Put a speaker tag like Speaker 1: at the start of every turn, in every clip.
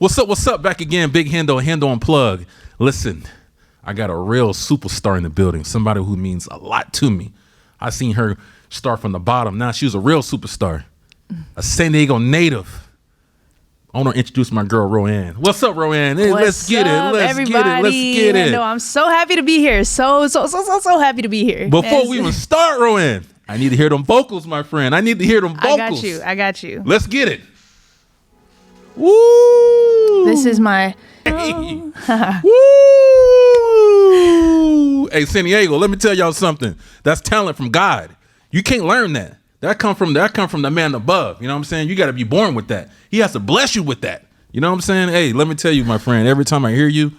Speaker 1: What's up? Back again, Big Hendo Unplugged. Listen, I got a real superstar in the building, somebody who means a lot to me. I seen her start from the bottom. Now she's a real superstar, a San Diego native. I want to introduce my girl, Roann. What's up, Roann? Hey, let's get it. Let's get it.
Speaker 2: No, I'm so happy to be here. So happy to be here.
Speaker 1: Before we even start, Roann, I need to hear them vocals, my friend. I need to hear them vocals.
Speaker 2: I got you.
Speaker 1: Let's get it. Woo!
Speaker 2: This is my...
Speaker 1: Hey. Woo! Hey, San Diego, let me tell y'all something. That's talent from God. You can't learn that. That come from the man above. You know what I'm saying? You got to be born with that. He has to bless you with that. You know what I'm saying? Hey, let me tell you, my friend, every time I hear you,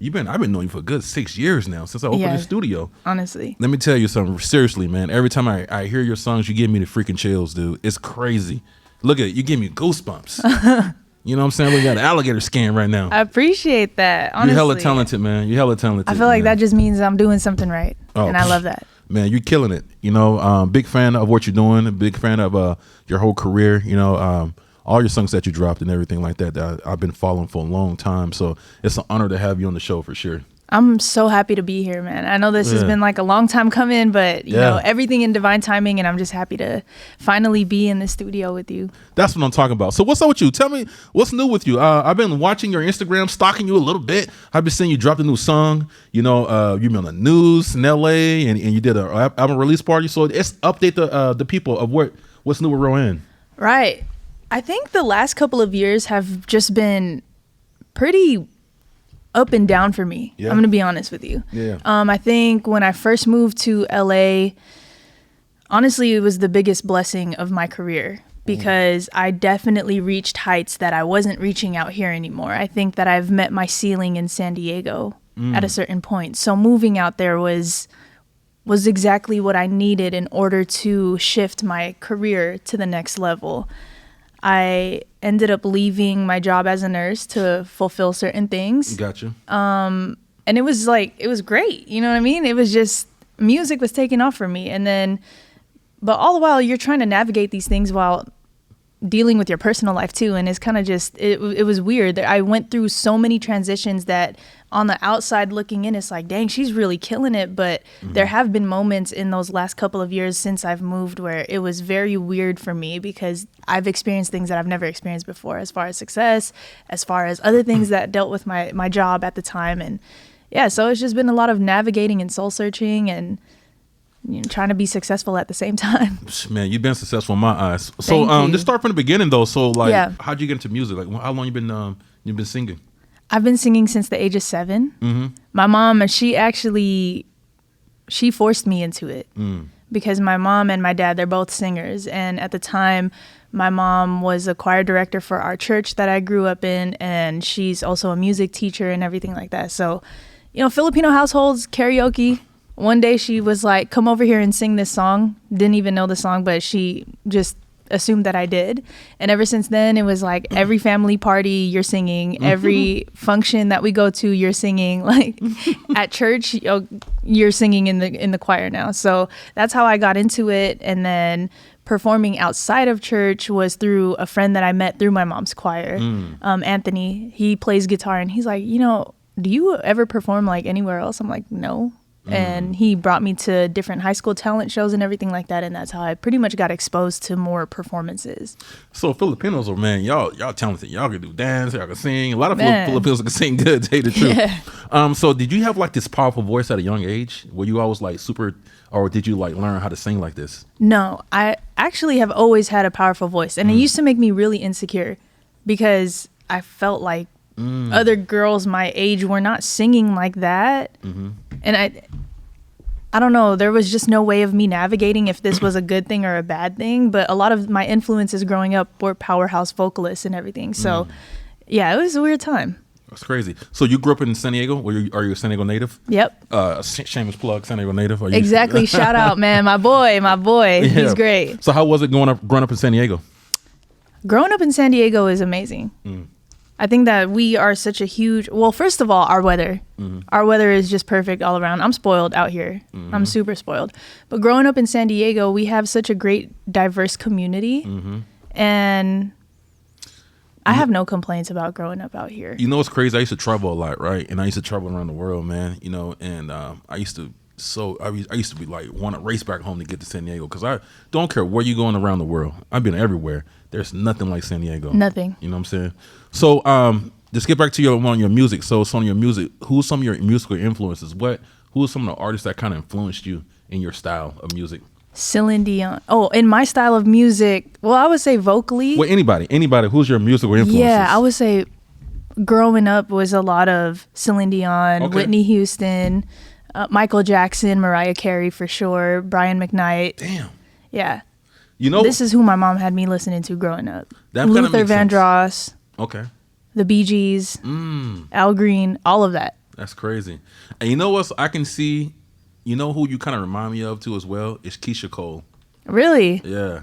Speaker 1: I've been knowing you for a good 6 years now since I opened the studio.
Speaker 2: Honestly.
Speaker 1: Let me tell you something. Seriously, man. Every time I hear your songs, you give me the freaking chills, dude. It's crazy. Look at it. You give me goosebumps. You know what I'm saying? We got an alligator scan right now.
Speaker 2: I appreciate that. Honestly.
Speaker 1: You're hella talented, man. You're hella talented.
Speaker 2: I feel like that just means I'm doing something right. And I love that.
Speaker 1: Man, you're killing it. You know, big fan of what you're doing. A big fan of your whole career. You know, all your songs that you dropped and everything like that I've been following for a long time. So it's an honor to have you on the show for sure. I'm
Speaker 2: so happy to be here, man. I know this has been like a long time coming, but you know, everything in divine timing, and I'm just happy to finally be in the studio with you.
Speaker 1: That's what I'm talking about. So what's up with you? Tell me what's new with you. I've been watching your Instagram, stalking you a little bit. I've been seeing you dropped a new song. You know, you've been on the news in LA, and you did an album release party. So it's update the people of what's new with Roann.
Speaker 2: Right. I think the last couple of years have just been pretty up and down for me. I'm gonna be honest with you. I think when I first moved to LA, honestly, it was the biggest blessing of my career because I definitely reached heights that I wasn't reaching out here anymore. I think that I've met my ceiling in San Diego at a certain point. So moving out there was exactly what I needed in order to shift my career to the next level. I ended up leaving my job as a nurse to fulfill certain things.
Speaker 1: Gotcha.
Speaker 2: And it was great. You know what I mean? It was just, music was taking off for me. And then, but all the while you're trying to navigate these things while dealing with your personal life too. And it's kind of just, it was weird. I went through so many transitions that on the outside looking in, it's like, dang, she's really killing it. But there have been moments in those last couple of years since I've moved where it was very weird for me because I've experienced things that I've never experienced before, as far as success, as far as other things that dealt with my job at the time. And yeah, so it's just been a lot of navigating and soul searching and, you know, trying to be successful at the same time.
Speaker 1: Man, you've been successful in my eyes. So just start from the beginning though. So like, how'd you get into music? Like, how long you been singing?
Speaker 2: I've been singing since the age of 7. My mom, she forced me into it because my mom and my dad, they're both singers. And at the time, my mom was a choir director for our church that I grew up in. And she's also a music teacher and everything like that. So, you know, Filipino households, karaoke. One day she was like, come over here and sing this song. Didn't even know the song, but she just assumed that I did. And ever since then, it was like every family party you're singing, every function that we go to you're singing, like at church you're singing in the choir now. So that's how I got into it. And then performing outside of church was through a friend that I met through my mom's choir. Anthony, he plays guitar and he's like, you know, do you ever perform like anywhere else? I'm like, no. And he brought me to different high school talent shows and everything like that. And that's how I pretty much got exposed to more performances.
Speaker 1: So Filipinos are, man, y'all talented. Y'all can do dance, y'all can sing. A lot of Filipinos can sing good, to tell you the truth. So did you have like this powerful voice at a young age? Were you always like super, or did you like learn how to sing like this?
Speaker 2: No, I actually have always had a powerful voice. And it used to make me really insecure because I felt like other girls my age were not singing like that. And I don't know, there was just no way of me navigating if this was a good thing or a bad thing. But a lot of my influences growing up were powerhouse vocalists and everything. So yeah, it was a weird time.
Speaker 1: That's crazy. So you grew up in San Diego? Are you a San Diego native?
Speaker 2: Yep.
Speaker 1: Shameless plug, San Diego native.
Speaker 2: Exactly. Shout out, man. My boy. Yeah. He's great.
Speaker 1: So how was it growing up in San Diego?
Speaker 2: Growing up in San Diego is amazing. I think that we are such a huge, well, first of all, our weather. Our weather is just perfect all around. I'm spoiled out here. I'm super spoiled. But growing up in San Diego, we have such a great, diverse community. And I have no complaints about growing up out here.
Speaker 1: You know what's crazy? I used to travel a lot, right? And I used to travel around the world, man. You know, and I used to be like want to race back home to get to San Diego because I don't care where you going around the world. I've been everywhere. There's nothing like San Diego.
Speaker 2: Nothing.
Speaker 1: You know what I'm saying? So just get back to your music. So some of your music. Who's some of your musical influences? Who are some of the artists that kind of influenced you in your style of music?
Speaker 2: Celine Dion. Oh, in my style of music, well, I would say vocally.
Speaker 1: Well, anybody. Who's your musical influences?
Speaker 2: Yeah, I would say growing up was a lot of Celine Dion,
Speaker 1: Okay.
Speaker 2: Whitney Houston, Michael Jackson, Mariah Carey for sure, Brian McKnight.
Speaker 1: Damn.
Speaker 2: Yeah.
Speaker 1: You know,
Speaker 2: This is who my mom had me listening to growing up.
Speaker 1: That kinda
Speaker 2: Luther
Speaker 1: makes sense.
Speaker 2: Vandross,
Speaker 1: Okay.
Speaker 2: the Bee Gees, Al Green, all of that.
Speaker 1: That's crazy. And you know what? I can see. You know who you kind of remind me of too as well is Keisha Cole.
Speaker 2: Really?
Speaker 1: Yeah.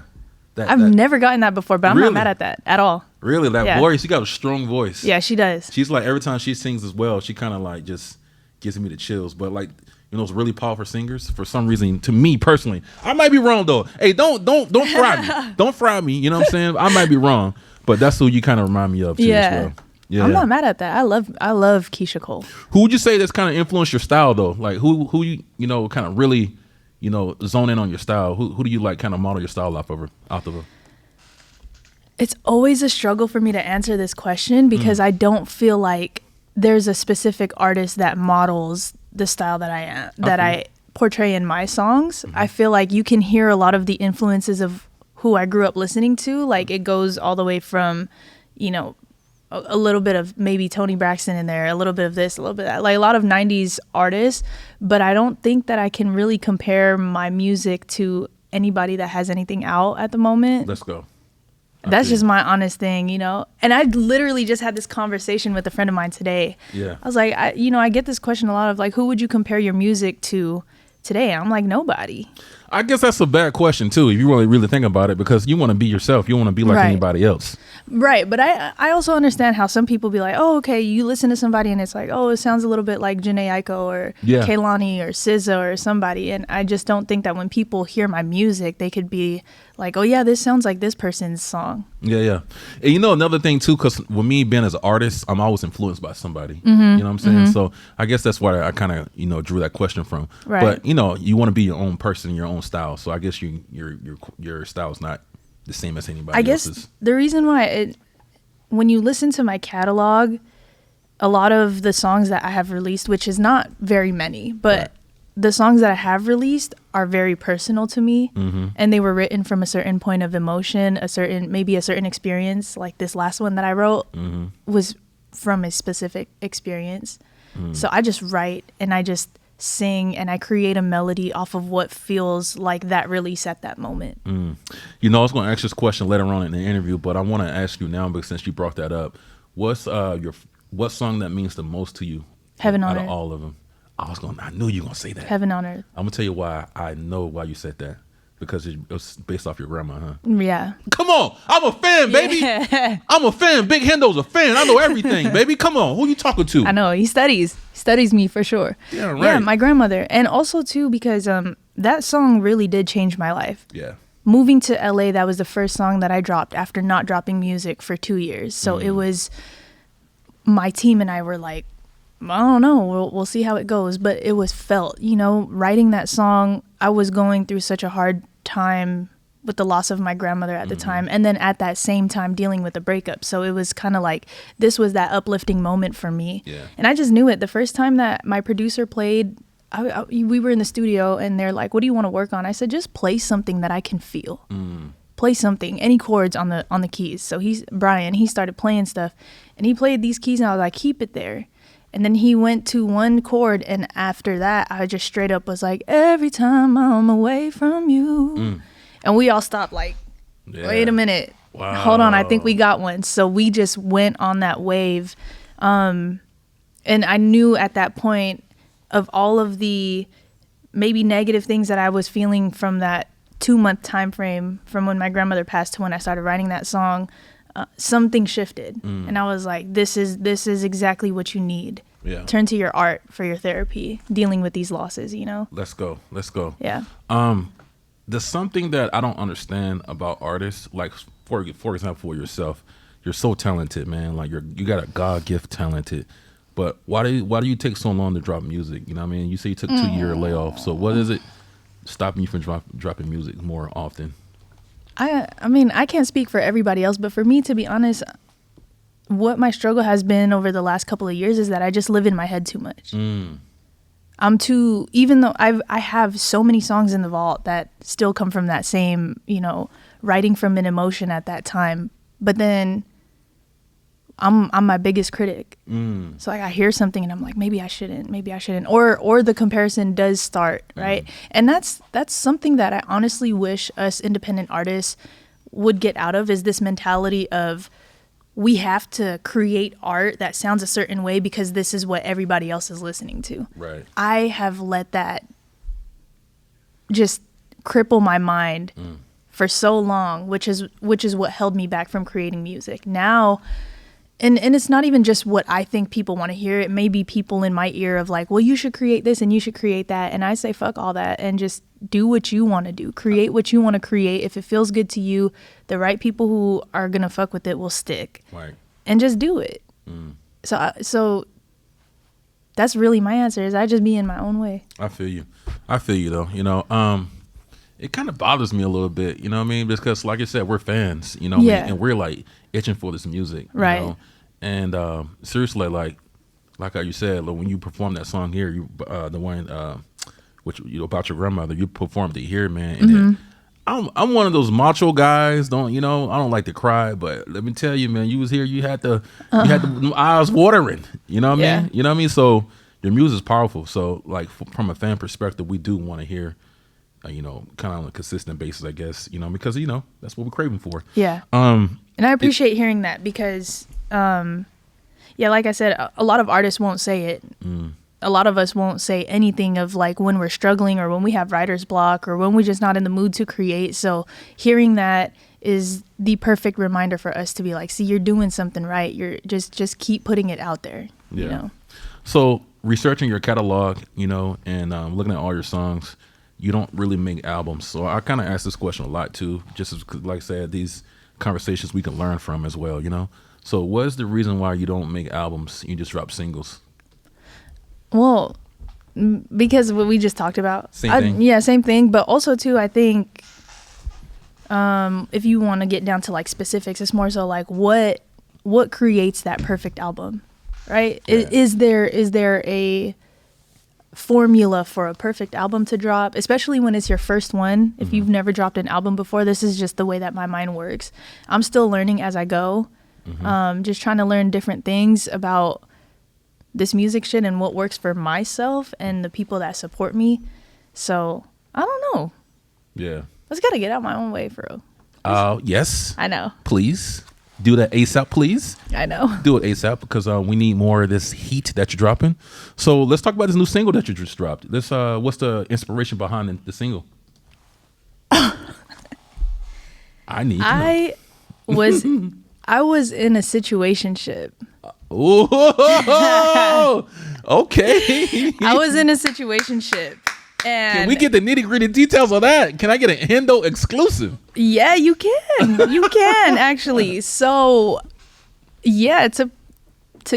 Speaker 2: I've never gotten that before, but I'm
Speaker 1: Really?
Speaker 2: not mad at that at all.
Speaker 1: Really, that
Speaker 2: Yeah.
Speaker 1: voice. She got a strong voice.
Speaker 2: Yeah, she does.
Speaker 1: She's like every time she sings as well, she kind of like just gives me the chills. But like those really powerful singers, for some reason, to me personally, I might be wrong though. Hey, don't fry me. Don't fry me. You know what I'm saying? I might be wrong, but that's who you kind of remind me of too as well. Yeah.
Speaker 2: I'm not mad at that. I love Keisha Cole.
Speaker 1: Who would you say that's kind of influenced your style though? Like who you kind of really zone in on your style? Who do you like kind of model your style off of?
Speaker 2: It's always a struggle for me to answer this question because I don't feel like there's a specific artist that models the style that I portray in my songs. I feel like you can hear a lot of the influences of who I grew up listening to. Like it goes all the way from, a little bit of maybe Toni Braxton in there, a little bit of this, a little bit of that, like a lot of 90s artists. But I don't think that I can really compare my music to anybody that has anything out at the moment.
Speaker 1: Let's go.
Speaker 2: That's just my honest thing, And I literally just had this conversation with a friend of mine today.
Speaker 1: Yeah.
Speaker 2: I was like, I get this question a lot of like, who would you compare your music to today? I'm like, nobody.
Speaker 1: I guess that's a bad question too, if you really think about it, because you want to be yourself. You want to be like
Speaker 2: Right.
Speaker 1: anybody else.
Speaker 2: Right. But I also understand how some people be like, oh, okay, you listen to somebody and it's like, oh, it sounds a little bit like Jhené Aiko or
Speaker 1: Yeah.
Speaker 2: Kehlani or SZA or somebody. And I just don't think that when people hear my music, they could be like, oh, yeah, this sounds like this person's song.
Speaker 1: Yeah. And another thing too, because with me being as an artist, I'm always influenced by somebody. You know what I'm saying? So I guess that's why I kind of, drew that question from.
Speaker 2: Right.
Speaker 1: But, you want to be your own person, your own style. So I guess your style is not the same as anybody
Speaker 2: I guess
Speaker 1: else's.
Speaker 2: the reason why when you listen to my catalog, a lot of the songs that I have released, which is not very many, but
Speaker 1: Right.
Speaker 2: the songs that I have released are very personal to me, and they were written from a certain point of emotion, maybe a certain experience. Like this last one that I wrote was from a specific experience. So I just write and I just sing and I create a melody off of what feels like that release at that moment.
Speaker 1: I was going to ask this question later on in the interview, but I want to ask you now, because since you brought that up, what's what song that means the most to you?
Speaker 2: Heaven on
Speaker 1: out
Speaker 2: Earth.
Speaker 1: of all of them. I knew you were going to say that.
Speaker 2: Heaven on Earth.
Speaker 1: I'm gonna tell you why I know why you said that, because it was based off your grandma, huh?
Speaker 2: Yeah.
Speaker 1: Come on, I'm a fan, baby.
Speaker 2: Yeah.
Speaker 1: I'm a fan. Big Hendo's a fan. I know everything, baby. Come on, who you talking to?
Speaker 2: I know he studies me for sure.
Speaker 1: Yeah, right.
Speaker 2: Yeah, my grandmother, and also too because that song really did change my life.
Speaker 1: Yeah.
Speaker 2: Moving to LA, that was the first song that I dropped after not dropping music for 2 years. So it was my team and I were like, I don't know, we'll see how it goes, but it was felt, writing that song. I was going through such a hard time with the loss of my grandmother at the time, and then at that same time dealing with a breakup. So it was kind of like this was that uplifting moment for me.
Speaker 1: Yeah.
Speaker 2: And I just knew it. The first time that my producer played, we were in the studio and they're like, what do you want to work on? I said, just play something that I can feel. Play something, any chords on the keys. So Brian, he started playing stuff and he played these keys and I was like, keep it there. And then he went to one chord, and after that, I just straight up was like, every time I'm away from you. And we all stopped like, wait a minute.
Speaker 1: Wow.
Speaker 2: Hold on, I think we got one. So we just went on that wave. And I knew at that point of all of the maybe negative things that I was feeling from that 2-month time frame from when my grandmother passed to when I started writing that song, something shifted. And I was like, this is exactly what you need.
Speaker 1: Yeah.
Speaker 2: Turn to your art for your therapy, dealing with these losses,
Speaker 1: Let's go.
Speaker 2: Yeah.
Speaker 1: There's something that I don't understand about artists. Like for example, for yourself, you're so talented, man. Like you got a God gift talented. But why do you take so long to drop music? You know what I mean? You say you took 2-year layoff. So what is it stopping you from dropping music more often?
Speaker 2: I mean, I can't speak for everybody else, but for me, to be honest, what my struggle has been over the last couple of years is that I just live in my head too much. I'm too, even though I have so many songs in the vault that still come from that same, writing from an emotion at that time. But then I'm my biggest critic. So like I hear something and I'm like, maybe I shouldn't, or the comparison does start, right? And that's something that I honestly wish us independent artists would get out of, is this mentality of we have to create art that sounds a certain way because this is what everybody else is listening to.
Speaker 1: Right.
Speaker 2: I have let that just cripple my mind for so long, which is what held me back from creating music. Now, and it's not even just what I think people want to hear. It may be people in my ear of like, well, you should create this and you should create that. And I say, fuck all that and just do what you want to do. Create what you want to create. If it feels good to you, the right people who are going to fuck with it will stick. Right. And just do it. So that's really my answer, is I just be in my own way.
Speaker 1: I feel you though. It kind of bothers me a little bit, you know what I mean? Because like I said, we're fans, you know what I mean? And we're like itching for this music,
Speaker 2: right?
Speaker 1: You know? And seriously, like how you said, like, when you perform that song here, you the one which about your grandmother, you performed it here, man. And then, I'm one of those macho guys. I don't like to cry, but let me tell you, man, you was here, you had the eyes watering. You know what I mean? You know what I mean? So your music is powerful. So like from a fan perspective, we do want to hear. Kind of on a consistent basis, I guess, because, that's what we're craving for.
Speaker 2: Yeah. And I appreciate hearing that because, like I said, a lot of artists won't say it. A lot of us won't say anything of like when we're struggling or when we have writer's block or when we're just not in the mood to create. So hearing that is the perfect reminder for us to be like, see, you're doing something right. You're just keep putting it out there,
Speaker 1: So researching your catalog, and looking at all your songs, you don't really make albums. So I kind of ask this question a lot too, just as, like I said, these conversations we can learn from as well, So what is the reason why you don't make albums? You just drop singles?
Speaker 2: Well, because what we just talked about.
Speaker 1: Same thing?
Speaker 2: Yeah, same thing. But also too, I think if you want to get down to like specifics, it's more so like what creates that perfect album, right? Yeah. Is there a formula for a perfect album to drop, especially when it's your first one? If you've never dropped an album before, this is just the way that my mind works. I'm still learning as I go, just trying to learn different things about this music shit and what works for myself and the people that support me. So I don't know. Yeah, I just gotta get out my own way, for real.
Speaker 1: Yes,
Speaker 2: I know.
Speaker 1: Please do that ASAP, please.
Speaker 2: I know.
Speaker 1: Do it ASAP because we need more of this heat that you're dropping. So let's talk about this new single that you just dropped. What's the inspiration behind the single? I need to know.
Speaker 2: I was in a situationship.
Speaker 1: Oh, okay.
Speaker 2: I was in a situationship. And
Speaker 1: can we get the nitty gritty details of that? Can I get an Hendo exclusive?
Speaker 2: Yeah, you can. You can actually. So, yeah, to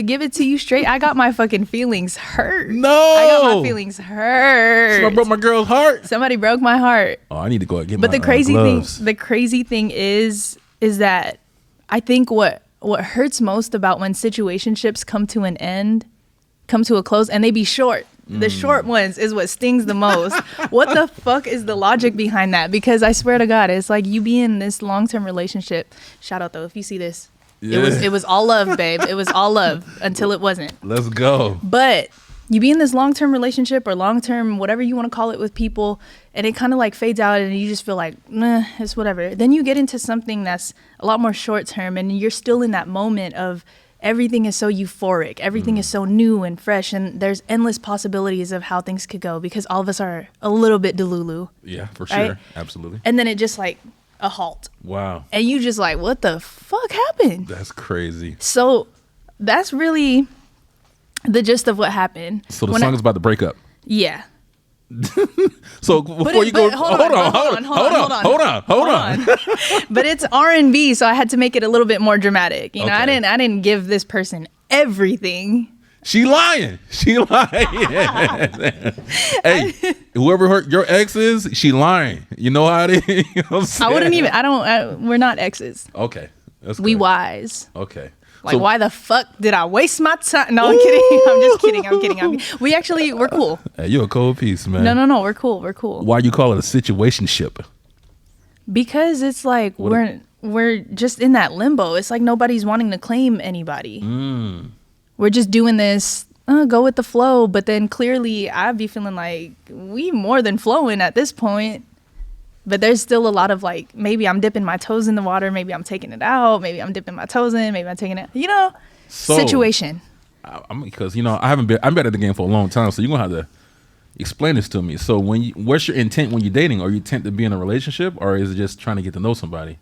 Speaker 2: give it to you straight, I got my fucking feelings hurt.
Speaker 1: No,
Speaker 2: I got my feelings hurt.
Speaker 1: Somebody broke my girl's heart.
Speaker 2: Somebody broke my heart.
Speaker 1: Oh, I need to go and get
Speaker 2: but
Speaker 1: my gloves.
Speaker 2: The crazy thing is that I think what hurts most about when situationships come to an end, come to a close, and they be short. The short ones is what stings the most. What the fuck is the logic behind that? Because I swear to God, it's like you be in this long-term relationship. Shout out though, if you see this. Yeah. It was all love, babe. It was all love until it wasn't.
Speaker 1: Let's go.
Speaker 2: But you be in this long-term relationship or long-term, whatever you want to call it, with people, and it kind of like fades out and you just feel like, nah, it's whatever. Then you get into something that's a lot more short-term and you're still in that moment of everything is so euphoric. Everything is so new and fresh, and there's endless possibilities of how things could go because all of us are a little bit delulu.
Speaker 1: Yeah, for
Speaker 2: right?
Speaker 1: sure. Absolutely.
Speaker 2: And then it just like a halt.
Speaker 1: Wow.
Speaker 2: And you just like, what the fuck happened?
Speaker 1: That's crazy.
Speaker 2: So that's really the gist of what happened.
Speaker 1: So the song is about the breakup.
Speaker 2: Yeah.
Speaker 1: So before you go, hold on.
Speaker 2: But it's R&B, so I had to make it a little bit more dramatic. You know,
Speaker 1: Okay.
Speaker 2: I didn't give this person everything.
Speaker 1: She lying. Hey, whoever your ex is, she lying. You know how it is. You know what I'm saying?
Speaker 2: I wouldn't even. We're not exes.
Speaker 1: Okay, that's
Speaker 2: We
Speaker 1: good.
Speaker 2: wise.
Speaker 1: Okay.
Speaker 2: Like, why the fuck did I waste my time? No, I'm kidding. I'm just kidding. We're cool.
Speaker 1: Hey, you a cold piece, man.
Speaker 2: No, we're cool.
Speaker 1: Why you call it a situationship?
Speaker 2: Because it's like we're just in that limbo. It's like nobody's wanting to claim anybody. We're just doing this, go with the flow. But then clearly I'd be feeling like we more than flowing at this point. But there's still a lot of like, maybe I'm dipping my toes in the water. Maybe I'm taking it out. Maybe I'm dipping my toes in. Maybe I'm taking it, situation.
Speaker 1: Because, I've been at the game for a long time. So you're going to have to explain this to me. So what's your intent when you're dating? Are you intent to be in a relationship, or is it just trying to get to know somebody?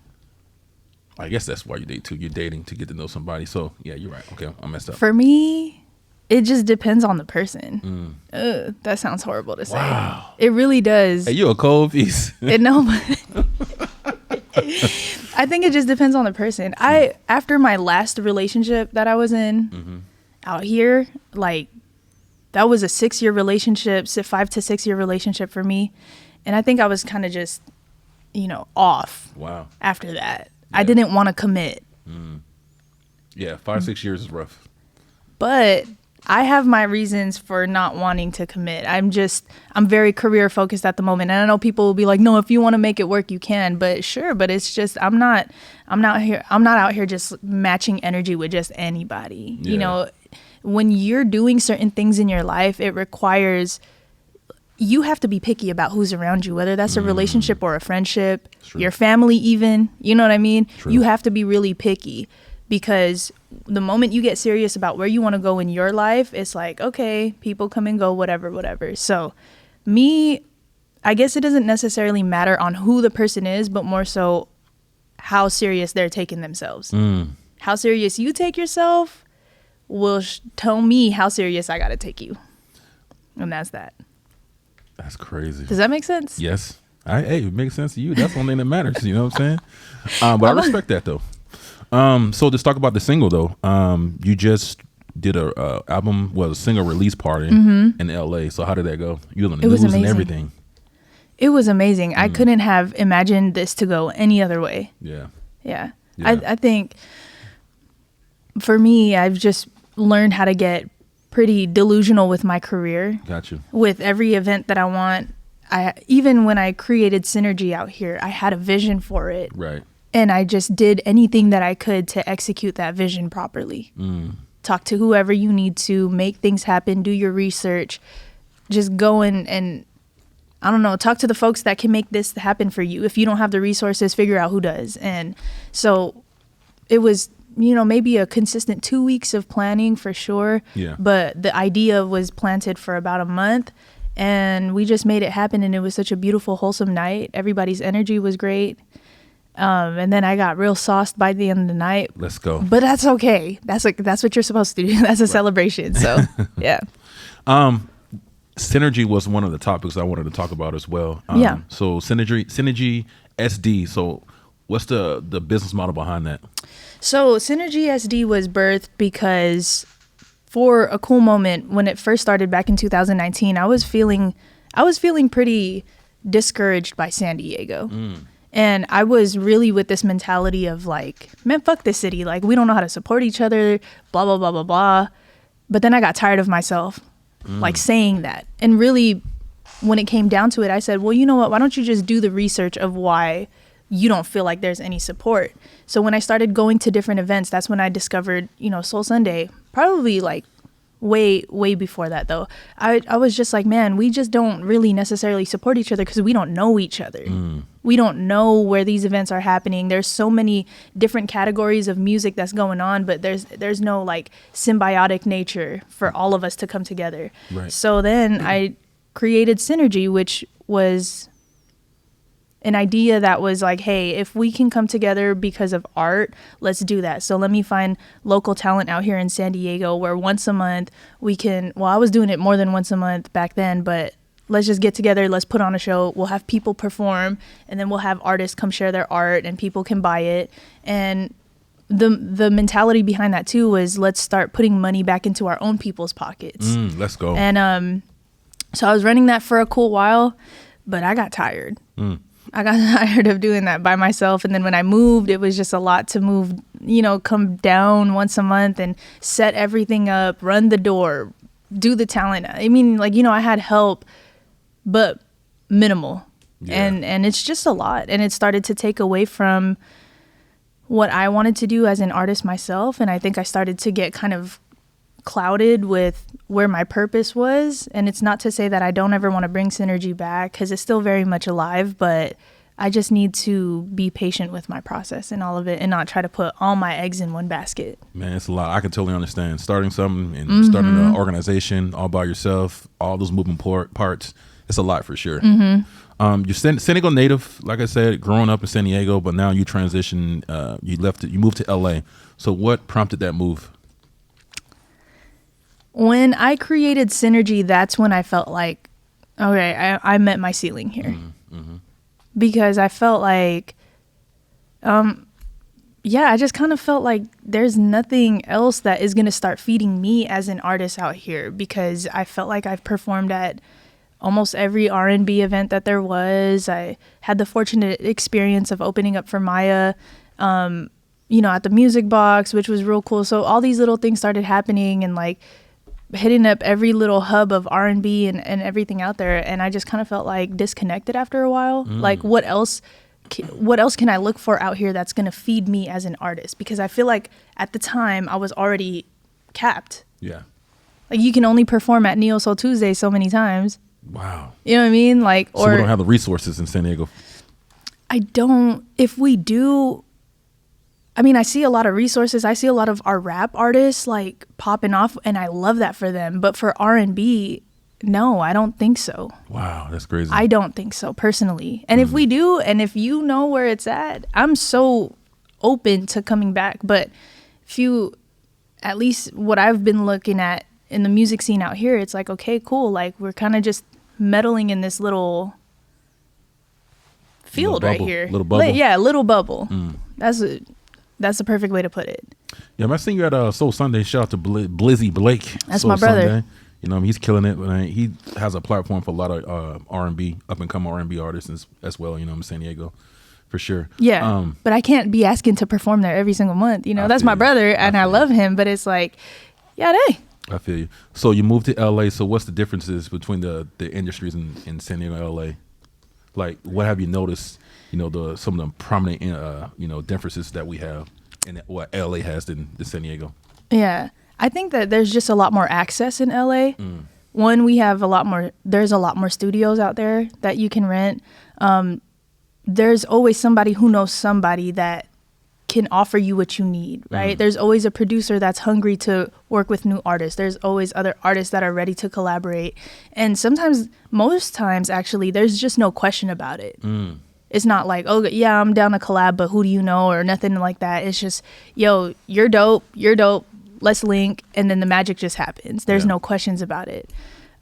Speaker 1: I guess that's why you date too. You're dating to get to know somebody. So yeah, you're right. Okay, I messed up.
Speaker 2: For me, it just depends on the person. That sounds horrible to say.
Speaker 1: Wow.
Speaker 2: It really does.
Speaker 1: Hey, you a cold piece.
Speaker 2: No, but I think it just depends on the person. After my last relationship that I was in out here, like that was a 6-year relationship, 5 to 6 year relationship for me. And I think I was kind of just, off.
Speaker 1: Wow.
Speaker 2: After that.
Speaker 1: Yeah.
Speaker 2: I didn't want to commit.
Speaker 1: Yeah, 5-6 years is rough.
Speaker 2: But I have my reasons for not wanting to commit. I'm very career focused at the moment. And I know people will be like, no, if you want to make it work, you can. But sure, but it's just, I'm not out here just matching energy with just anybody.
Speaker 1: Yeah.
Speaker 2: When you're doing certain things in your life, it requires, you have to be picky about who's around you, whether that's a relationship or a friendship, your family even, you know what I mean?
Speaker 1: True.
Speaker 2: You have to be really picky, because the moment you get serious about where you want to go in your life, it's like, okay, people come and go, whatever. So me, I guess it doesn't necessarily matter on who the person is, but more so how serious they're taking themselves. How serious you take yourself will tell me how serious I got to take you. And that's that.
Speaker 1: That's crazy.
Speaker 2: Does that make sense?
Speaker 1: Yes. Hey, it makes sense to you. That's one thing that matters. You know what I'm saying? But I respect that though. So let's talk about the single though. You just did a album, a single release party in LA. So how did that go? You on the news and everything.
Speaker 2: It was amazing. I couldn't have imagined this to go any other way. Yeah. I think for me, I've just learned how to get pretty delusional with my career.
Speaker 1: Got you.
Speaker 2: With every event that I want. Even when I created Synergy out here, I had a vision for it.
Speaker 1: Right.
Speaker 2: And I just did anything that I could to execute that vision properly. Talk to whoever you need to, make things happen, do your research. Just go and I don't know, talk to the folks that can make this happen for you. If you don't have the resources, figure out who does. And so it was, maybe a consistent 2 weeks of planning for sure.
Speaker 1: Yeah. But
Speaker 2: the idea was planted for about a month, and we just made it happen. And it was such a beautiful, wholesome night. Everybody's energy was great. And then I got real sauced by the end of the night.
Speaker 1: Let's go.
Speaker 2: But that's okay. That's what you're supposed to do. That's a celebration. So yeah.
Speaker 1: Synergy was one of the topics I wanted to talk about as well. So Synergy SD. So what's the business model behind that?
Speaker 2: So Synergy SD was birthed because for a cool moment when it first started back in 2019, I was feeling pretty discouraged by San Diego. And I was really with this mentality of like, man, fuck this city. Like, we don't know how to support each other, blah, blah, blah, blah, blah. But then I got tired of myself, like saying that. And really, when it came down to it, I said, well, you know what? Why don't you just do the research of why you don't feel like there's any support? So when I started going to different events, that's when I discovered, Soul Sunday, probably like way before that though. I was just like, man, we just don't really necessarily support each other because we don't know each other. We don't know where these events are happening. There's so many different categories of music that's going on, but there's no like symbiotic nature for all of us to come together.
Speaker 1: Right.
Speaker 2: So then I created Synergy, which was an idea that was like, hey, if we can come together because of art, let's do that. So let me find local talent out here in San Diego where once a month we can, I was doing it more than once a month back then, but let's just get together, let's put on a show, we'll have people perform, and then we'll have artists come share their art and people can buy it. And the mentality behind that too was, let's start putting money back into our own people's pockets.
Speaker 1: Let's go.
Speaker 2: And so I was running that for a cool while, but I got tired. I got tired of doing that by myself. And then when I moved, it was just a lot to move, come down once a month and set everything up, run the door, do the talent. I mean, I had help, but minimal. Yeah. And it's just a lot. And it started to take away from what I wanted to do as an artist myself. And I think I started to get kind of clouded with where my purpose was. And it's not to say that I don't ever want to bring Synergy back, because it's still very much alive, but I just need to be patient with my process and all of it and not try to put all my eggs in one basket.
Speaker 1: Man, it's a lot. I can totally understand starting something and starting an organization all by yourself, all those moving parts. It's a lot for sure. You're San Diego native, like I said, growing up in San Diego, but now you transition, you moved to LA. So what prompted that move?
Speaker 2: When I created Synergy, that's when I felt like, okay, I met my ceiling here. Because I felt like, I just kind of felt like there's nothing else that is going to start feeding me as an artist out here, because I felt like I've performed at almost every R&B event that there was. I had the fortunate experience of opening up for Maya, at the Music Box, which was real cool. So all these little things started happening, and like hitting up every little hub of R&B and everything out there. And I just kind of felt like disconnected after a while. Like what else can I look for out here that's going to feed me as an artist? Because I feel like at the time I was already capped.
Speaker 1: Yeah.
Speaker 2: Like you can only perform at Neo Soul Tuesday so many times.
Speaker 1: Wow.
Speaker 2: You know what I mean?
Speaker 1: So we don't have the resources in San Diego.
Speaker 2: I don't. If we do, I see a lot of resources. I see a lot of our rap artists like popping off, and I love that for them. But for R&B, no, I don't think so.
Speaker 1: Wow, that's crazy.
Speaker 2: I don't think so personally. And if we do, and if you know where it's at, I'm so open to coming back. But at least what I've been looking at in the music scene out here, it's like, okay, cool. Like we're kind of just meddling in this little field right here.
Speaker 1: Little bubble.
Speaker 2: Yeah, little bubble. That's the perfect way to put it.
Speaker 1: Yeah, I seen you at Soul Sunday. Shout out to Blizzy Blake.
Speaker 2: That's
Speaker 1: Soul
Speaker 2: my brother.
Speaker 1: Sunday. He's killing it. He has a platform for a lot of R&B, up-and-coming R&B artists as well, in San Diego, for sure.
Speaker 2: Yeah, but I can't be asking to perform there every single month. That's my brother, and I love him, but it's like, yeah, hey.
Speaker 1: I feel you. So you moved to LA. So what's the differences between the industries in San Diego and LA? Like, what have you noticed? Some of the prominent differences that we have and what LA has in San Diego.
Speaker 2: Yeah, I think that there's just a lot more access in LA. One, there's a lot more studios out there that you can rent. There's always somebody who knows somebody that can offer you what you need, right? There's always a producer that's hungry to work with new artists. There's always other artists that are ready to collaborate. And most times actually, there's just no question about it. It's not like, oh yeah, I'm down to collab, but who do you know, or nothing like that. It's just, yo, you're dope, let's link, and then the magic just happens. There's no questions about it.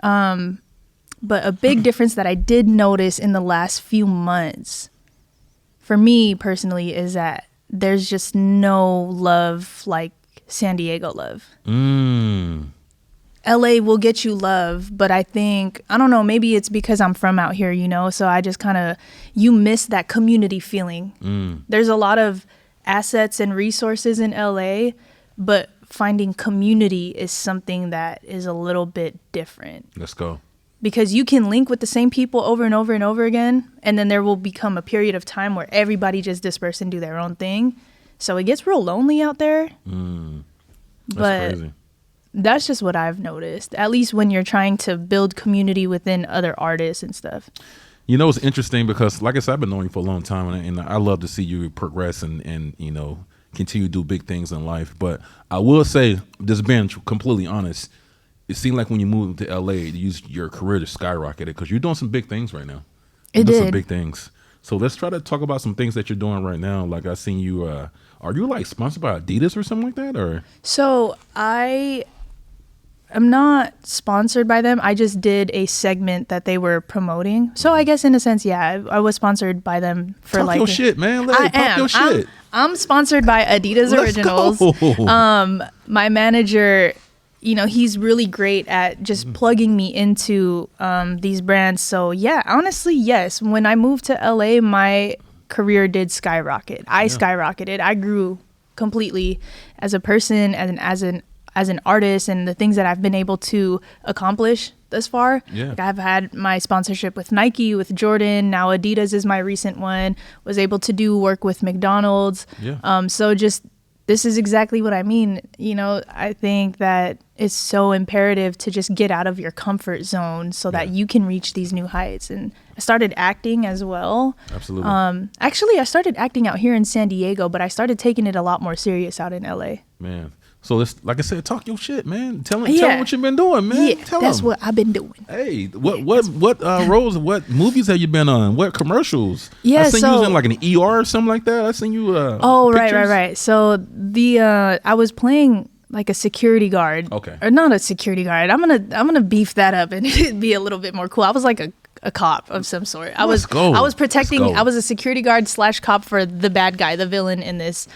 Speaker 2: But a big difference that I did notice in the last few months, for me personally, is that there's just no love like San Diego love. LA will get you love, but I don't know, maybe it's because I'm from out here, so I just you miss that community feeling. There's a lot of assets and resources in LA, but finding community is something that is a little bit different.
Speaker 1: Let's go.
Speaker 2: Because you can link with the same people over and over and over again, and then there will become a period of time where everybody just disperse and do their own thing. So it gets real lonely out there.
Speaker 1: That's crazy.
Speaker 2: That's just what I've noticed, at least when you're trying to build community within other artists and stuff.
Speaker 1: It's interesting because, like I said, I've been knowing you for a long time, and I love to see you progress and continue to do big things in life. But I will say, just being completely honest, it seemed like when you moved to LA, your career just skyrocketed because you're doing some big things right now. You're doing some big things. So let's try to talk about some things that you're doing right now. Like I seen you, are you like sponsored by Adidas or something like that? Or
Speaker 2: so am not sponsored by them. I just did a segment that they were promoting. So I guess in a sense, yeah, I was sponsored by them for
Speaker 1: Talk your shit, man. Pop your shit.
Speaker 2: I'm sponsored by Adidas Originals. My manager, you know, he's really great at just plugging me into these brands. So yeah, honestly, yes. When I moved to LA, my career did skyrocket. I skyrocketed. I grew completely as a person, as an artist, and the things that I've been able to accomplish thus far.
Speaker 1: Yeah.
Speaker 2: Like I've had my sponsorship with Nike, with Jordan. Now Adidas is my recent one. Was able to do work with McDonald's.
Speaker 1: Yeah.
Speaker 2: So just this is exactly what I mean. You know, I think that it's so imperative to just get out of your comfort zone so that you can reach these new heights. And I started acting as well.
Speaker 1: Absolutely.
Speaker 2: Actually, I started acting out here in San Diego, but I started taking it a lot more serious out in LA.
Speaker 1: Man. So let's, like I said, talk your shit, man. Tell them what you've been doing, man.
Speaker 2: Yeah, that's what I've been doing.
Speaker 1: Hey, what roles, what movies have you been on? What commercials?
Speaker 2: Yeah,
Speaker 1: I seen you was in like an ER or something like that. I seen you.
Speaker 2: Right. So I was playing like a security guard.
Speaker 1: Okay.
Speaker 2: Or not a security guard. I'm gonna beef that up and it'd be a little bit more cool. I was like a cop of some sort. I was protecting. I was a security guard / cop for the bad guy, the villain in this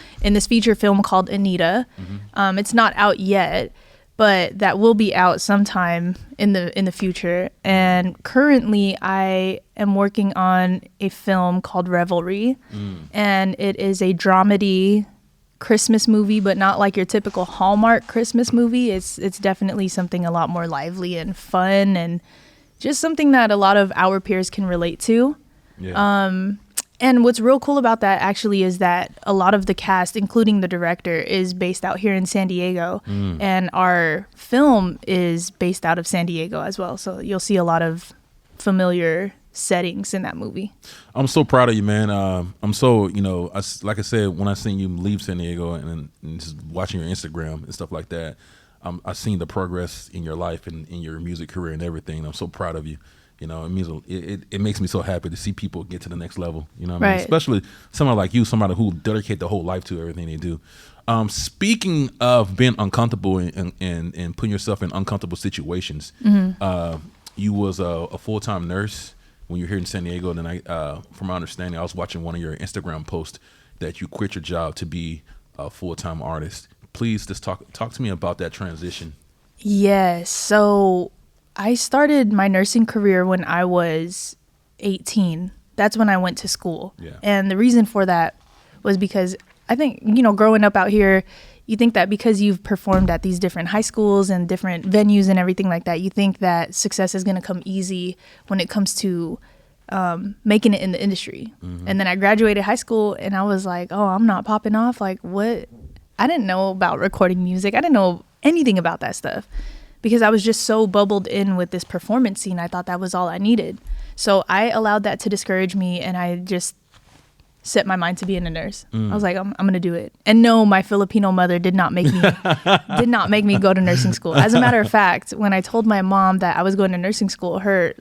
Speaker 2: feature film called Anita.
Speaker 1: Mm-hmm.
Speaker 2: It's not out yet, but that will be out sometime in the future. And currently, I am working on a film called Revelry, and it is a dramedy Christmas movie, but not like your typical Hallmark Christmas movie. It's definitely something a lot more lively and fun and just something that a lot of our peers can relate to.
Speaker 1: Yeah.
Speaker 2: And what's real cool about that actually is that a lot of the cast, including the director, is based out here in San Diego. And our film is based out of San Diego as well. So you'll see a lot of familiar settings in that movie.
Speaker 1: I'm so proud of you, man. I'm so, like I said, when I seen you leave San Diego and just watching your Instagram and stuff like that, I've seen the progress in your life and in your music career and everything. I'm so proud of you. You know, it makes me so happy to see people get to the next level. You know what I mean? Especially somebody like you, somebody who dedicate their whole life to everything they do. Speaking of being uncomfortable and putting yourself in uncomfortable situations, you was a full-time nurse when you were here in San Diego. And then from my understanding, I was watching one of your Instagram posts that you quit your job to be a full-time artist. Please just talk to me about that transition.
Speaker 2: Yes. So I started my nursing career when I was 18. That's when I went to school.
Speaker 1: Yeah.
Speaker 2: And the reason for that was because I think, growing up out here, you think that because you've performed at these different high schools and different venues and everything like that, you think that success is going to come easy when it comes to making it in the industry. And then I graduated high school and I was like, oh, I'm not popping off. Like, what? I didn't know about recording music. I didn't know anything about that stuff because I was just so bubbled in with this performance scene. I thought that was all I needed. So I allowed that to discourage me, and I just set my mind to being a nurse. I was like, I'm going to do it. And no, my Filipino mother did not make me go to nursing school. As a matter of fact, when I told my mom that I was going to nursing school, her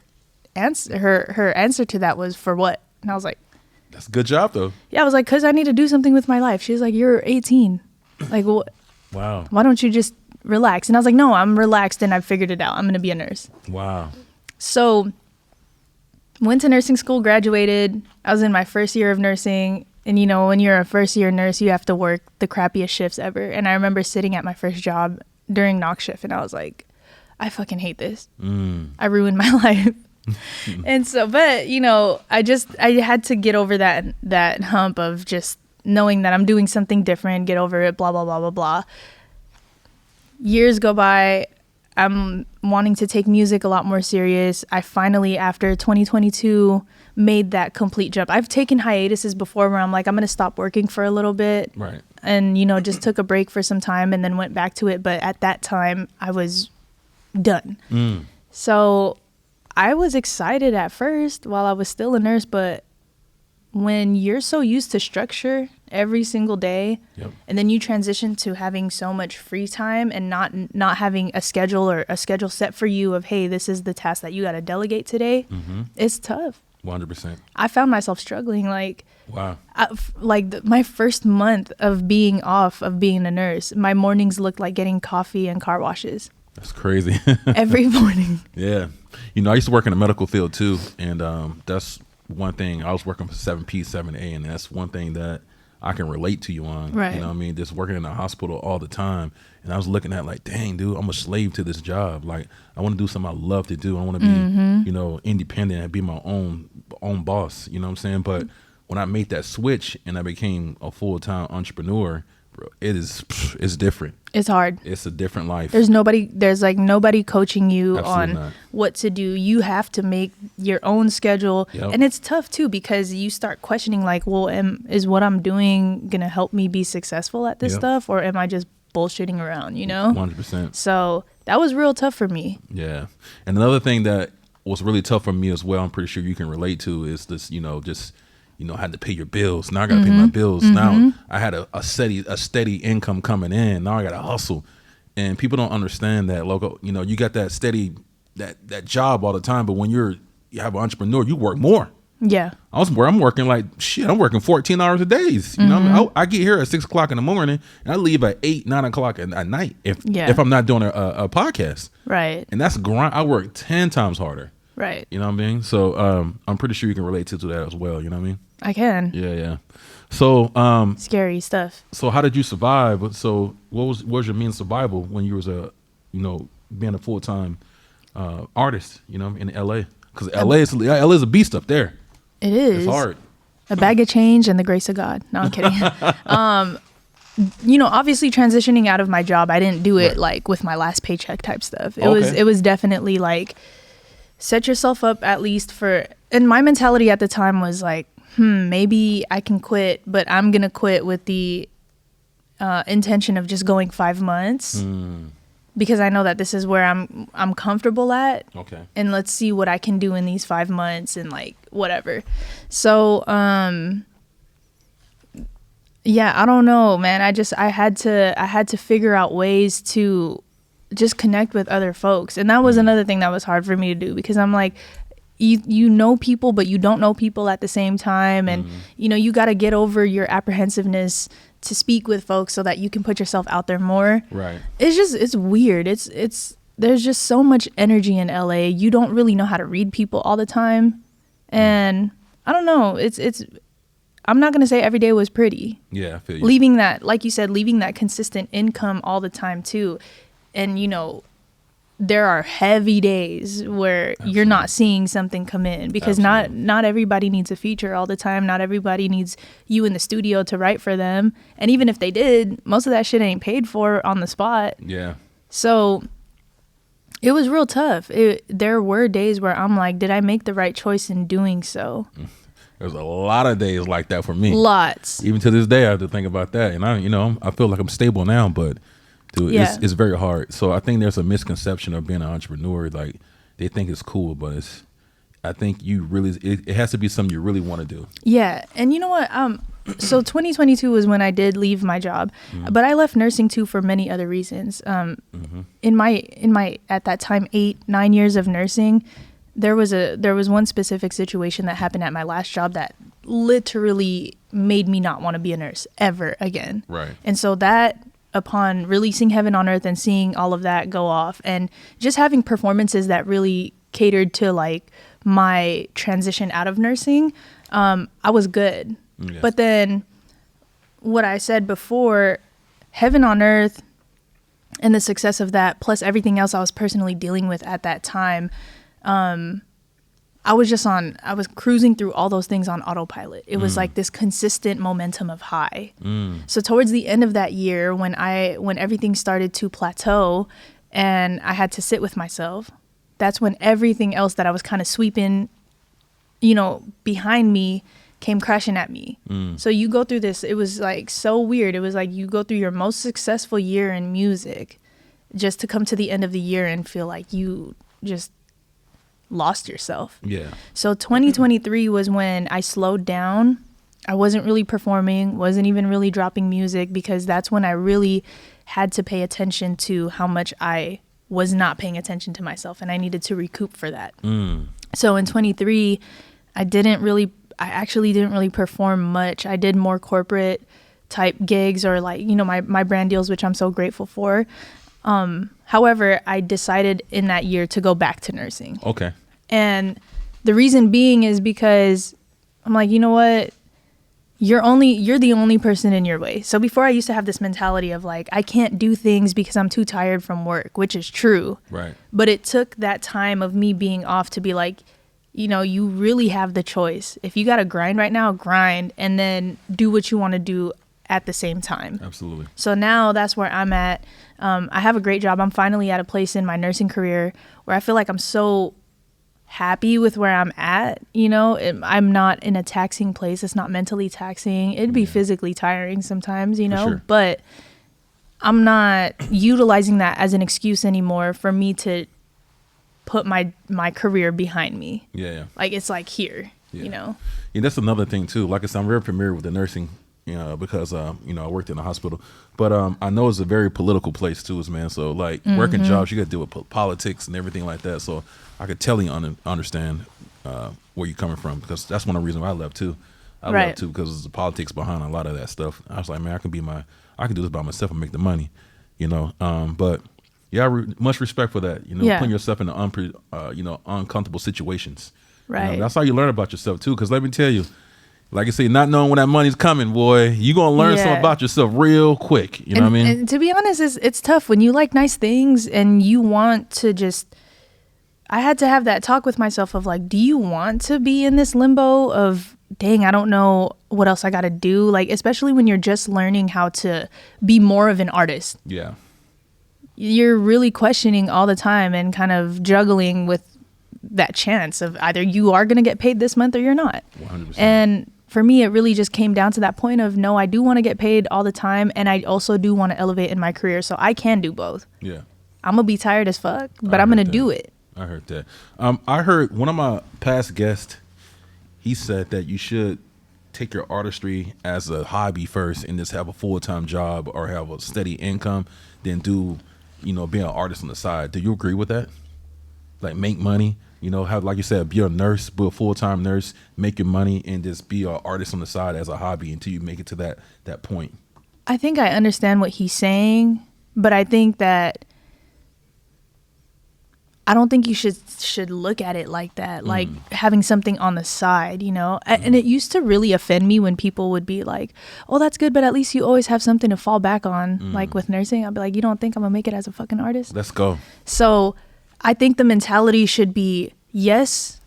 Speaker 2: answer to that was, for what? And I was like,
Speaker 1: that's a good job though.
Speaker 2: Yeah, I was like, because I need to do something with my life. She was like, you're 18. Like, what?
Speaker 1: Wow.
Speaker 2: Why don't you just relax? And I was like, no, I'm relaxed and I've figured it out. I'm going to be a nurse.
Speaker 1: Wow.
Speaker 2: So went to nursing school, graduated. I was in my first year of nursing. And, when you're a first year nurse, you have to work the crappiest shifts ever. And I remember sitting at my first job during knock shift and I was like, I fucking hate this. I ruined my life. And so, but, I had to get over that hump of just knowing that I'm doing something different, get over it, blah, blah, blah, blah, blah. Years go by. I'm wanting to take music a lot more serious. I finally, after 2022, made that complete jump. I've taken hiatuses before where I'm like, I'm going to stop working for a little bit.
Speaker 1: Right.
Speaker 2: And, just took a break for some time and then went back to it. But at that time, I was done. So I was excited at first while I was still a nurse, but when you're so used to structure every single day, and then you transition to having so much free time and not having a schedule or a schedule set for you of, hey, this is the task that you got to delegate today, it's tough.
Speaker 1: 100%.
Speaker 2: I found myself struggling. Like,
Speaker 1: wow.
Speaker 2: My first month of being off of being a nurse, my mornings looked like getting coffee and car washes.
Speaker 1: That's crazy.
Speaker 2: every morning.
Speaker 1: Yeah. You know, I used to work in the medical field too. And that's one thing. I was working for 7P, 7A. And that's one thing that I can relate to you on.
Speaker 2: Right.
Speaker 1: You know what I mean? Just working in a hospital all the time. And I was looking at like, dang, dude, I'm a slave to this job. Like, I want to do something I love to do. I want to be, you know, independent and be my own boss. You know what I'm saying? But when I made that switch and I became a full-time entrepreneur, bro, it's different.
Speaker 2: It's hard.
Speaker 1: It's a different life.
Speaker 2: There's like nobody coaching you
Speaker 1: Absolutely
Speaker 2: on
Speaker 1: not.
Speaker 2: what to do. You have to make your own schedule.
Speaker 1: Yep.
Speaker 2: And it's tough too, because you start questioning like, well, is what I'm doing going to help me be successful at this
Speaker 1: Yep.
Speaker 2: stuff? Or am I just bullshitting around, you know?
Speaker 1: 100%.
Speaker 2: So that was real tough for me.
Speaker 1: Yeah. And another thing that was really tough for me as well, I'm pretty sure you can relate to, is this, you know, just, you know, had to pay your bills. Now I got to pay my bills. Now I had a steady income coming in. Now I got to hustle. And people don't understand that, local, you know, you got that steady, that job all the time. But when you have an entrepreneur, you work more.
Speaker 2: Yeah.
Speaker 1: I'm working like shit. I'm working 14 hours a day. You know what I mean? I get here at 6 o'clock in the morning and I leave at 8, 9 o'clock at night if I'm not doing a podcast.
Speaker 2: Right.
Speaker 1: And that's grind. I work 10 times harder.
Speaker 2: Right.
Speaker 1: You know what I mean? So I'm pretty sure you can relate to that as well. You know what I mean?
Speaker 2: I can.
Speaker 1: Yeah. So
Speaker 2: Scary stuff.
Speaker 1: so how did you survive? So what was your means of survival when you was being a full-time artist, you know, in LA? Because LA is a beast up there.
Speaker 2: It is.
Speaker 1: It's hard.
Speaker 2: A bag of change and the grace of God. No, I'm kidding. You know, obviously transitioning out of my job, I didn't do it like with my last paycheck type stuff. It was definitely like, set yourself up at least for, and my mentality at the time was like, maybe I can quit, but I'm going to quit with the intention of just going 5 months because I know that this is where I'm comfortable at. Okay. And let's see what I can do in these 5 months and like whatever. So, yeah, I don't know, man. I had to figure out ways to just connect with other folks. And that was another thing that was hard for me to do, because I'm like, you know people, but you don't know people at the same time. And, you know, you got to get over your apprehensiveness to speak with folks so that you can put yourself out there more. Right. It's weird. There's just so much energy in LA. You don't really know how to read people all the time. And I don't know. I'm not going to say every day was pretty. Yeah, I feel you. Leaving that, like you said, leaving that consistent income all the time too. And, you know, there are heavy days where you're not seeing something come in, because not everybody needs a feature all the time. Not everybody needs you in the studio to write for them. And even if they did, most of that shit ain't paid for on the spot. Yeah. So it was real tough. There were days where I'm like, did I make the right choice in doing so? There's a lot of days like that for me. Lots. Even to this day, I have to think about that. And I feel like I'm stable now, but dude, it's very hard. So I think there's a misconception of being an entrepreneur. Like, they think it's cool, but I think it has to be something you really want to do. Yeah. And you know what? So 2022 was when I did leave my job, but I left nursing too for many other reasons. In my at that time 8-9 years of nursing, there was one specific situation that happened at my last job that literally made me not want to be a nurse ever again. Right. And so that, upon releasing Heaven on Earth and seeing all of that go off and just having performances that really catered to like my transition out of nursing, I was good. Yes. But then what I said before, Heaven on Earth and the success of that, plus everything else I was personally dealing with at that time, I was cruising through all those things on autopilot. It was like this consistent momentum of high. So towards the end of that year, when everything started to plateau and I had to sit with myself, that's when everything else that I was kind of sweeping, behind me came crashing at me. So you go through this, it was like so weird. It was like you go through your most successful year in music just to come to the end of the year and feel like you just lost yourself. Yeah. So 2023 was when I slowed down. I wasn't really performing, wasn't even really dropping music, because that's when I really had to pay attention to how much I was not paying attention to myself, and I needed to recoup for that. So in 23, I actually didn't really perform much. I did more corporate type gigs or like, my brand deals, which I'm so grateful for. However, I decided in that year to go back to nursing.
Speaker 1: Okay.
Speaker 2: And the reason being is because I'm like, you know what? You're the only person in your way. So before I used to have this mentality of like, I can't do things because I'm too tired from work, which is true.
Speaker 1: Right.
Speaker 2: But it took that time of me being off to be like, you know, you really have the choice. If you got to grind right now, grind, and then do what you want to do at the same time.
Speaker 1: Absolutely.
Speaker 2: So now that's where I'm at. I have a great job. I'm finally at a place in my nursing career where I feel like I'm so happy with where I'm at. You know, I'm not in a taxing place. It's not mentally taxing. It'd be physically tiring sometimes, you know,
Speaker 1: sure.
Speaker 2: but I'm not utilizing that as an excuse anymore for me to put my career behind me.
Speaker 1: Yeah.
Speaker 2: Like, it's like here,
Speaker 1: Yeah.
Speaker 2: you know.
Speaker 1: Yeah, that's another thing too. Like I said, I'm very familiar with the nursing, you know, because you know, I worked in a hospital. But I know it's a very political place too, man. So like working jobs, you got to deal with politics and everything like that. So I could totally understand where you're coming from, because that's one of the reasons why I left too. I left too because there's the politics behind a lot of that stuff. I was like, man, I can do this by myself and make the money, you know. But yeah, much respect for that. You know, putting yourself in uncomfortable situations.
Speaker 2: Right.
Speaker 1: You know, that's how you learn about yourself too. Because let me tell you, like I say, not knowing when that money's coming, boy, you gonna learn something about yourself real quick. You know what I mean?
Speaker 2: And to be honest, it's tough when you like nice things and you want to just. I had to have that talk with myself of like, do you want to be in this limbo of, dang, I don't know what else I got to do? Like, especially when you're just learning how to be more of an artist.
Speaker 1: Yeah.
Speaker 2: You're really questioning all the time and kind of juggling with that chance of either you are going to get paid this month or you're not.
Speaker 1: 100%.
Speaker 2: And for me, it really just came down to that point of, no, I do want to get paid all the time. And I also do want to elevate in my career. So I can do both.
Speaker 1: Yeah.
Speaker 2: I'm going to be tired as fuck, but I'm going to do it.
Speaker 1: I heard that. I heard one of my past guests, he said that you should take your artistry as a hobby first and just have a full-time job or have a steady income, then do, you know, be an artist on the side. Do you agree with that? Like, make money, you know, have, like you said, be a nurse, be a full-time nurse, make your money, and just be an artist on the side as a hobby until you make it to that point.
Speaker 2: I think I understand what he's saying, but I think that I don't think you should look at it like that, like having something on the side, you know. And it used to really offend me when people would be like, oh, that's good, but at least you always have something to fall back on. Like with nursing, I'd be like, you don't think I'm gonna make it as a fucking artist?
Speaker 1: Let's go. So
Speaker 2: I think the mentality should be, yes,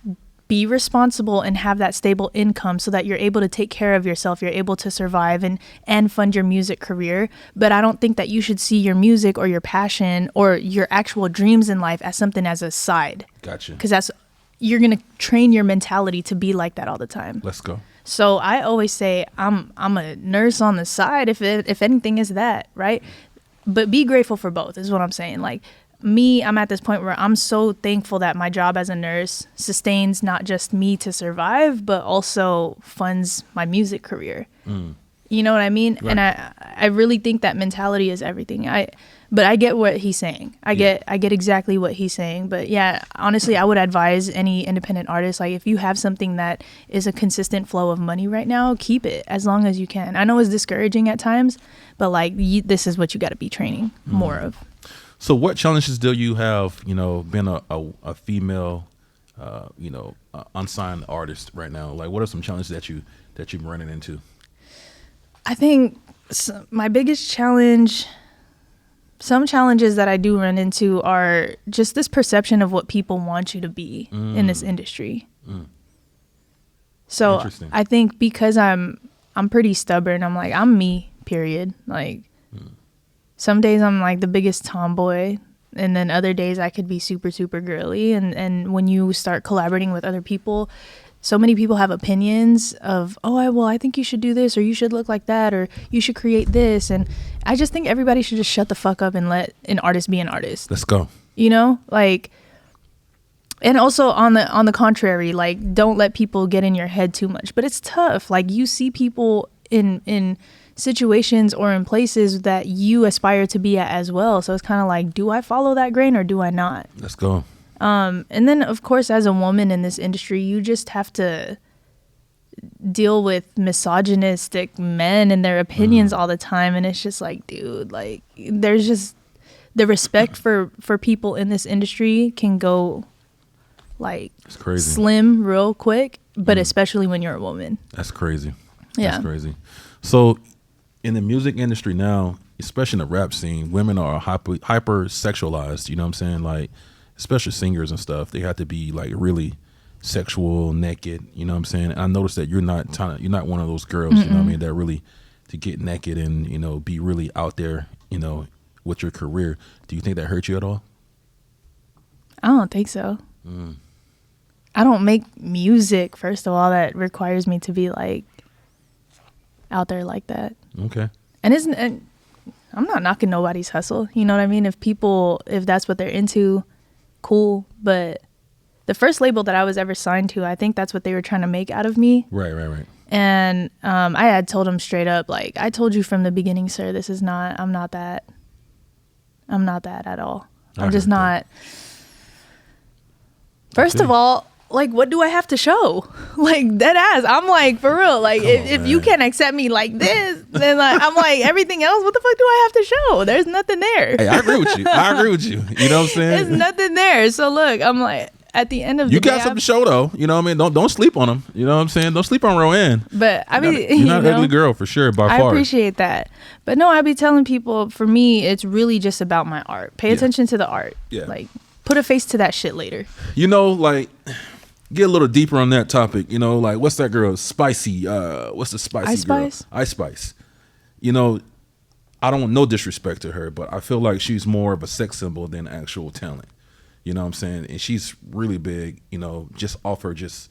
Speaker 2: be responsible and have that stable income so that you're able to take care of yourself, you're able to survive and fund your music career. But I don't think that you should see your music or your passion or your actual dreams in life as something as a side.
Speaker 1: Gotcha.
Speaker 2: Because you're going to train your mentality to be like that all the time.
Speaker 1: Let's go.
Speaker 2: So I always say I'm a nurse on the side if anything is that, right? But be grateful for both is what I'm saying. Like, I'm at this point where I'm so thankful that my job as a nurse sustains not just me to survive, but also funds my music career. You know what I mean? Right. And I really think that mentality is everything. But I get what he's saying. I get exactly what he's saying. But yeah, honestly, I would advise any independent artist, like, if you have something that is a consistent flow of money right now, keep it as long as you can. I know it's discouraging at times, but like, this is what you got to be training more of.
Speaker 1: So what challenges do you have, you know, being a female, unsigned artist right now? Like, what are some challenges that you've been running into?
Speaker 2: I think my biggest challenge, some challenges that I do run into are just this perception of what people want you to be in this industry. So I think because I'm pretty stubborn, I'm like, I'm me, period. Like, some days I'm like the biggest tomboy, and then other days I could be super, super girly. And when you start collaborating with other people, so many people have opinions of, I think you should do this, or you should look like that, or you should create this. And I just think everybody should just shut the fuck up and let an artist be an artist.
Speaker 1: Let's go.
Speaker 2: You know, like, and also on the contrary, like, don't let people get in your head too much. But it's tough. Like, you see people in situations or in places that you aspire to be at as well. So it's kind of like, do I follow that grain or do I not?
Speaker 1: Let's go.
Speaker 2: And then, of course, as a woman in this industry, you just have to deal with misogynistic men and their opinions all the time. And it's just like, dude, like, there's the respect for people in this industry can go like
Speaker 1: It's crazy.
Speaker 2: slim real quick, but especially when you're a woman.
Speaker 1: That's crazy.
Speaker 2: Yeah.
Speaker 1: That's crazy. So in the music industry now, especially in the rap scene, women are hyper sexualized, you know what I'm saying? Like, especially singers and stuff, they have to be like really sexual, naked, you know what I'm saying? And I noticed that you're not one of those girls, you know what I mean, that really to get naked and, you know, be really out there, you know, with your career. Do you think that hurt you at all?
Speaker 2: I don't think so. I don't make music, first of all, that requires me to be like out there like that.
Speaker 1: Okay.
Speaker 2: And I'm not knocking nobody's hustle. You know what I mean? If that's what they're into, cool. But the first label that I was ever signed to, I think that's what they were trying to make out of me.
Speaker 1: Right.
Speaker 2: And I had told them straight up, like, I told you from the beginning, sir, I'm not that at all. I'm just not. First of all, like, what do I have to show? Like, dead ass. I'm like, for real. Like, if you can't accept me like this, then like, I'm like, everything else, what the fuck do I have to show? There's nothing there.
Speaker 1: Hey, I agree with you. You know what I'm saying?
Speaker 2: There's nothing there. So look, I'm like, at the end of the day,
Speaker 1: you got something to show though. You know what I mean? Don't sleep on them. You know what I'm saying? Don't sleep on Roann.
Speaker 2: But I mean,
Speaker 1: you're not an ugly girl for sure, by far.
Speaker 2: I appreciate that. But no, I be telling people, for me, it's really just about my art. Pay attention to the art.
Speaker 1: Yeah.
Speaker 2: Like, put a face to that shit later.
Speaker 1: You know, like, get a little deeper on that topic. You know, like, what's that girl? Spicy. What's the spicy
Speaker 2: Ice
Speaker 1: girl?
Speaker 2: Spice?
Speaker 1: Ice Spice. You know, I don't want no disrespect to her, but I feel like she's more of a sex symbol than actual talent. You know what I'm saying? And she's really big, you know, just off her just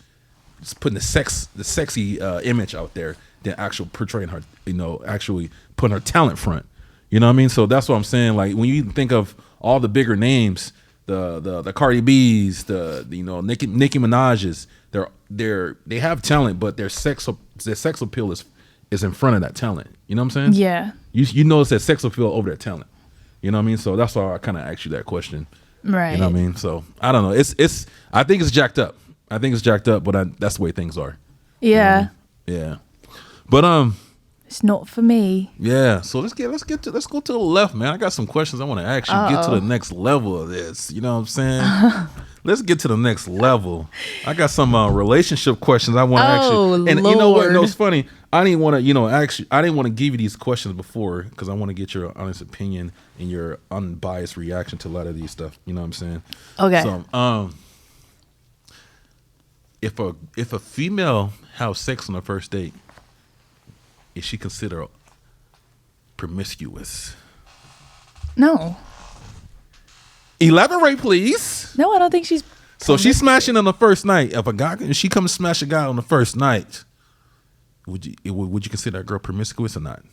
Speaker 1: putting the sexy image out there than actual portraying her, you know, actually putting her talent front. You know what I mean? So that's what I'm saying. Like, when you think of all the bigger names, the Cardi B's, the you know, Nicki Minaj's, they have talent, but their sex appeal is in front of that talent. You know what I'm saying?
Speaker 2: Yeah.
Speaker 1: You notice that sex appeal over their talent. You know what I mean? So that's why I kind of asked you that question.
Speaker 2: Right.
Speaker 1: You know what I mean? So I don't know. I think it's jacked up. But that's the way things are.
Speaker 2: Yeah.
Speaker 1: You know what I mean? Yeah. But
Speaker 2: it's not for me.
Speaker 1: yeah. So let's go to the left, man. I got some questions I want to ask you. Get to the next level of this. You know what I'm saying? Let's get to the next level. I got some relationship questions I want to ask you. And you know what? No, it's funny. I didn't want to, you know, actually, I didn't want to give you these questions before because I want to get your honest opinion and your unbiased reaction to a lot of these stuff. You know what I'm saying?
Speaker 2: Okay.
Speaker 1: So, if a female has sex on the first date, is she considered promiscuous?
Speaker 2: No.
Speaker 1: Elaborate, please.
Speaker 2: No, I don't think she's.
Speaker 1: So she's smashing on the first night. If she comes smash a guy on the first night, would you consider that girl promiscuous or not?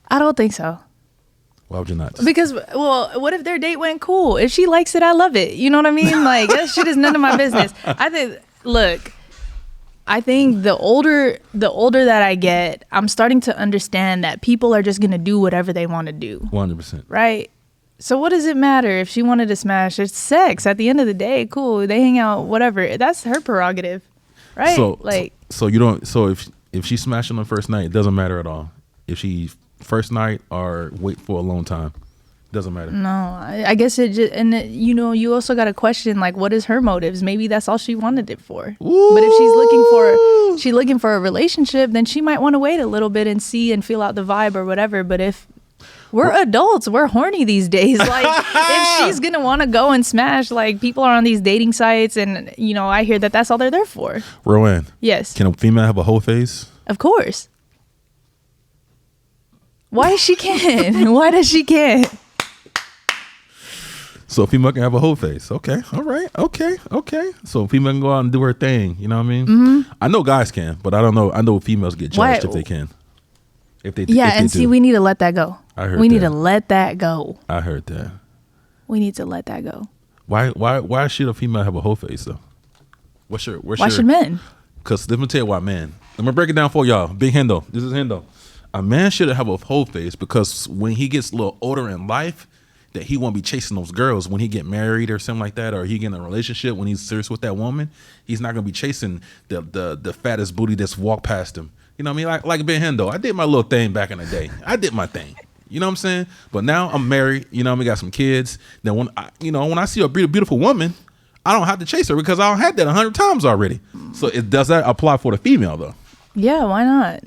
Speaker 2: I don't think so.
Speaker 1: Why would you not?
Speaker 2: Because, well, what if their date went cool? If she likes it, I love it. You know what I mean? Like, that shit is none of my business. I think the older that I get, I'm starting to understand that people are just going to do whatever they want to do.
Speaker 1: 100%.
Speaker 2: Right? So what does it matter if she wanted to smash? It's sex. At the end of the day, cool. They hang out, whatever. That's her prerogative. Right?
Speaker 1: So you don't. So if she's smashing on the first night, it doesn't matter at all. If she first night or wait for a long time, doesn't matter.
Speaker 2: No, I guess it just, and you know, you also got to question, like, what is her motives? Maybe that's all she wanted it for.
Speaker 1: Ooh.
Speaker 2: But if she's looking for a relationship, then she might want to wait a little bit and see and feel out the vibe or whatever. But if we're adults, we're horny these days. Like, if she's gonna want to go and smash, like, people are on these dating sites, and you know, I hear that that's all they're there for.
Speaker 1: Roann,
Speaker 2: yes,
Speaker 1: can a female have a whole face?
Speaker 2: Of course. Why she can? Why does she can't?
Speaker 1: So a female can have a whole face. Okay. All right. Okay. So a female can go out and do her thing. You know what I mean? Mm-hmm. I know guys can, but I don't know. I know females get judged if they can. If they
Speaker 2: see, we need to let that go.
Speaker 1: I heard
Speaker 2: we need to let that go.
Speaker 1: I heard that.
Speaker 2: We need to let that go.
Speaker 1: Why should a female have a whole face though? Why should
Speaker 2: men?
Speaker 1: Because let me tell you why men. I'm gonna break it down for y'all. Big Hendo. This is Hendo. A man should have a whole face because when he gets a little older in life, that he won't be chasing those girls when he get married or something like that, or he get in a relationship when he's serious with that woman. He's not gonna be chasing the fattest booty that's walked past him. You know what I mean? Like Big Hendo. I did my little thing back in the day. I did my thing. You know what I'm saying? But now I'm married. You know, we got some kids. Then when I see a beautiful woman, I don't have to chase her because I don't had that 100 times already. So does that apply for the female though?
Speaker 2: Yeah, why not?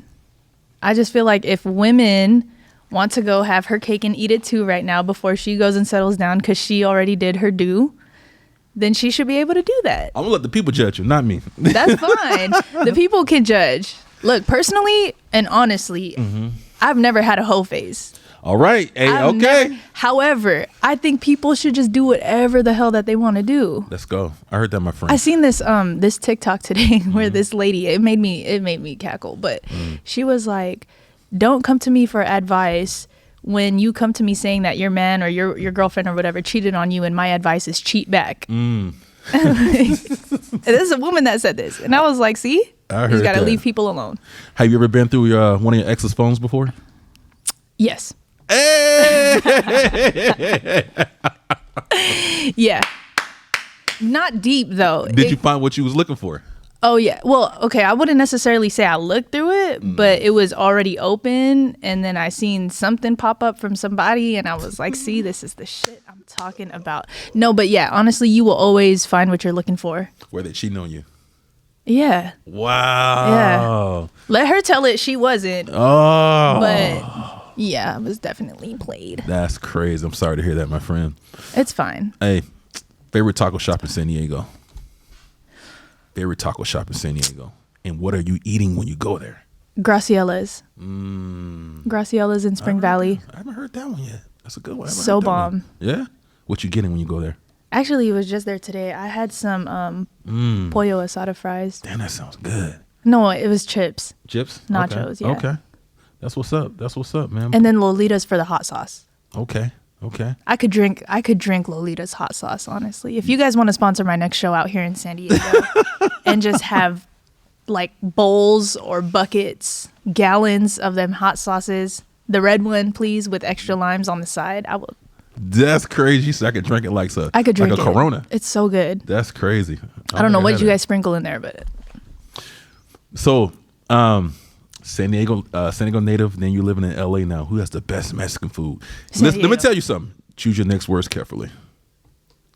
Speaker 2: I just feel like if women want to go have her cake and eat it too right now before she goes and settles down because she already did her due, then she should be able to do that.
Speaker 1: I'm gonna let the people judge you, not me.
Speaker 2: That's fine. The people can judge. Look, personally and honestly, I've never had a hoe phase.
Speaker 1: All right. Hey, okay.
Speaker 2: However, I think people should just do whatever the hell that they want to do.
Speaker 1: Let's go. I heard that, my friend.
Speaker 2: I seen this this TikTok today where this lady, it made me cackle, but she was like, "Don't come to me for advice when you come to me saying that your man or your girlfriend or whatever cheated on you, and my advice is cheat back." This is a woman that said this, and I was like, "See, you just gotta leave people alone."
Speaker 1: Have you ever been through one of your ex's phones before?
Speaker 2: Yes.
Speaker 1: Hey!
Speaker 2: Yeah. Not deep though.
Speaker 1: Did you find what you was looking for?
Speaker 2: Oh yeah. Well, okay, I wouldn't necessarily say I looked through it, but it was already open, and then I seen something pop up from somebody, and I was like, "See, this is the shit I'm talking about." No, but yeah, honestly, you will always find what you're looking for.
Speaker 1: Where they cheating on you?
Speaker 2: Yeah.
Speaker 1: Wow.
Speaker 2: Yeah. Let her tell it she wasn't.
Speaker 1: Oh.
Speaker 2: But yeah, I was definitely played.
Speaker 1: That's crazy. I'm sorry to hear that, my friend.
Speaker 2: It's fine.
Speaker 1: Hey, favorite taco shop in San Diego? Favorite taco shop in San Diego? And what are you eating when you go there?
Speaker 2: Graciella's. Graciella's in Spring Valley.
Speaker 1: I haven't heard that one yet. That's a good one.
Speaker 2: So bomb.
Speaker 1: Yeah? What you getting when you go there?
Speaker 2: Actually, it was just there today. I had some pollo asada fries.
Speaker 1: Damn, that sounds good.
Speaker 2: No, it was chips.
Speaker 1: Chips?
Speaker 2: Nachos,
Speaker 1: okay.
Speaker 2: yeah.
Speaker 1: Okay. That's what's up. That's what's up, man.
Speaker 2: And then Lolitas for the hot sauce.
Speaker 1: Okay.
Speaker 2: I could drink Lolita's hot sauce, honestly. If you guys want to sponsor my next show out here in San Diego and just have like bowls or buckets, gallons of them hot sauces, the red one, please, with extra limes on the side, I will.
Speaker 1: That's crazy. So I could drink it like
Speaker 2: I could drink
Speaker 1: like a Corona.
Speaker 2: It's so good.
Speaker 1: That's crazy.
Speaker 2: I don't know what you guys sprinkle in there, but.
Speaker 1: So, San Diego native, then you're living in LA now. Who has the best Mexican food? Let me tell you something. Choose your next words carefully.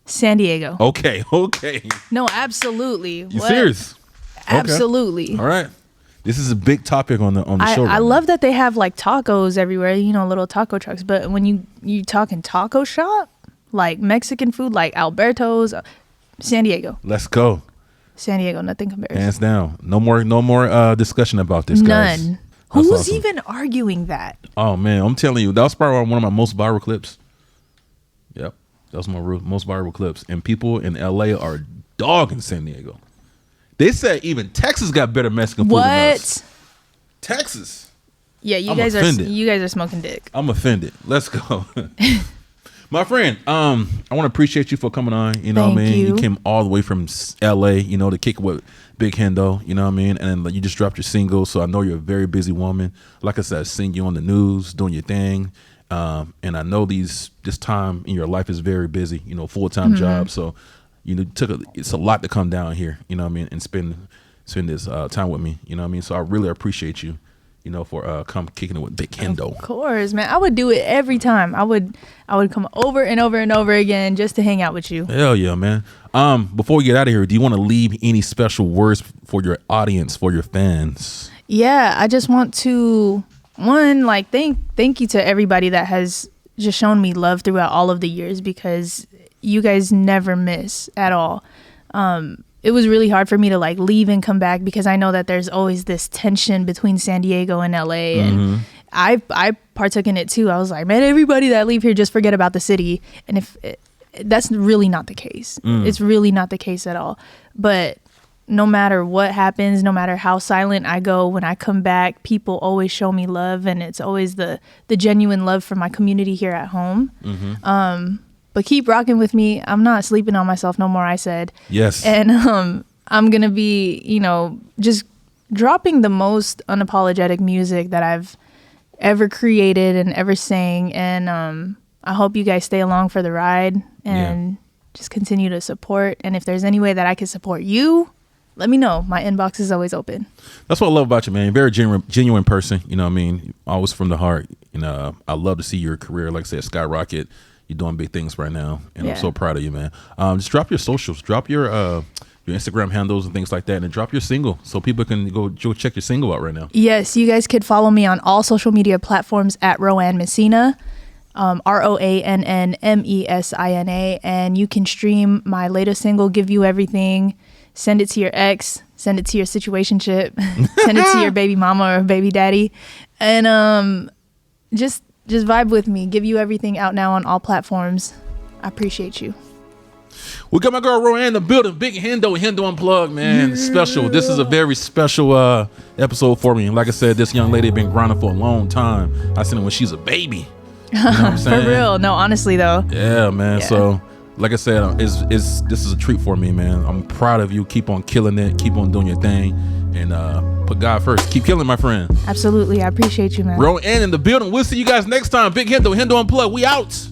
Speaker 2: San Diego.
Speaker 1: Okay.
Speaker 2: No, absolutely.
Speaker 1: You serious?
Speaker 2: Absolutely.
Speaker 1: Okay. All right. This is a big topic on the show.
Speaker 2: I love that they have like tacos everywhere, little taco trucks. But when you talking taco shop, like Mexican food, like Alberto's, San Diego.
Speaker 1: Let's go.
Speaker 2: San Diego, nothing compares.
Speaker 1: Hands down. No more discussion about this, guys.
Speaker 2: None. Who's even arguing that?
Speaker 1: Oh man, I'm telling you, that was probably one of my most viral clips. Yep, that was my most viral clips, and people in LA are dogging San Diego. They said even Texas got better Mexican food than us. Texas.
Speaker 2: Yeah, you guys are smoking dick.
Speaker 1: I'm offended. Let's go. My friend, I want to appreciate you for coming on. You know what I mean? You came all the way from LA, to kick it with Big Hendo, you know what I mean? And then you just dropped your single, so I know you're a very busy woman. Like I said, I've seen you on the news doing your thing. And I know this time in your life is very busy, full-time job. So, it's a lot to come down here, you know what I mean, and spend this time with me, you know what I mean? So I really appreciate you. For come kicking it with Big Hendo.
Speaker 2: Of course, man. I would do it every time. I would come over and over and over again just to hang out with you. Hell
Speaker 1: yeah, man. Before we get out of here, do you want to leave any special words for your audience, for your fans?
Speaker 2: Yeah, I just want to thank you to everybody that has just shown me love throughout all of the years, because you guys never miss at all. It was really hard for me to leave and come back, because I know that there's always this tension between San Diego and LA, and I partook in it too. I was like, man, everybody that leave here just forget about the city, and that's really not the case. It's really not the case at all. But no matter what happens, no matter how silent I go, when I come back, people always show me love, and it's always the genuine love from my community here at home. But keep rocking with me. I'm not sleeping on myself no more, I said.
Speaker 1: Yes.
Speaker 2: And I'm going to be, just dropping the most unapologetic music that I've ever created and ever sang. And I hope you guys stay along for the ride and just continue to support. And if there's any way that I can support you, let me know. My inbox is always open.
Speaker 1: That's what I love about you, man. You're a very genuine person. You know what I mean? Always from the heart. You know, I love to see your career, like I said, skyrocket. You're doing big things right now, and I'm so proud of you, man. Just drop your socials, drop your Instagram handles and things like that, and drop your single so people can go check your single out right now.
Speaker 2: Yes, you guys could follow me on all social media platforms at Roann Messina, ROANNMESINA, and you can stream my latest single, Give You Everything. Send it to your ex, send it to your situationship, send it to your baby mama or baby daddy, and just vibe with me. Give You Everything out now on all platforms. I appreciate you.
Speaker 1: We got my girl Roann in the building. Big Hendo Unplugged, man. Special. This is a very special episode for me. Like I said, this young lady been grinding for a long time. I seen her when she's a baby. You know what I'm saying?
Speaker 2: For real. No, honestly though.
Speaker 1: Yeah, man. Yeah. So, like I said, this is a treat for me, man. I'm proud of you. Keep on killing it. Keep on doing your thing. And put God first. Keep killing, my friend.
Speaker 2: Absolutely. I appreciate you, man.
Speaker 1: Roann in the building. We'll see you guys next time. Big Hendo Unplugged. We out.